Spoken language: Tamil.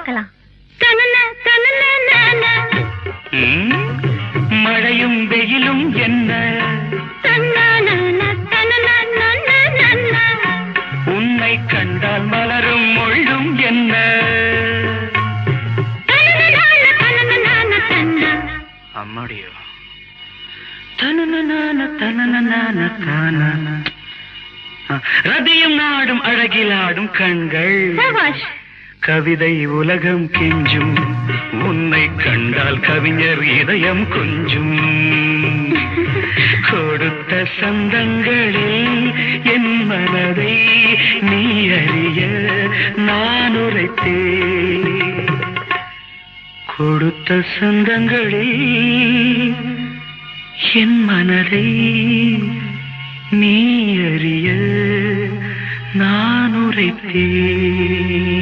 பார்க்கலாம். மழையும் வெயிலும் என்ன, உன்னை கண்டால் மலரும் மொழியும் என்ன. அம்மாடியோ ரதியும் நாடும் அழகிலாடும் கண்கள், கவிதை உலகம் கெஞ்சும், உன்னை கண்டால் கவிஞர் இதயம் கொஞ்சும். கொடுத்த சந்தங்களில் என் மனதை நீ அறிய நான் உரைத்தேன். கொடுத்த சந்தங்களில் என் மனதை நீ அறிய நான் உரைத்தேன்.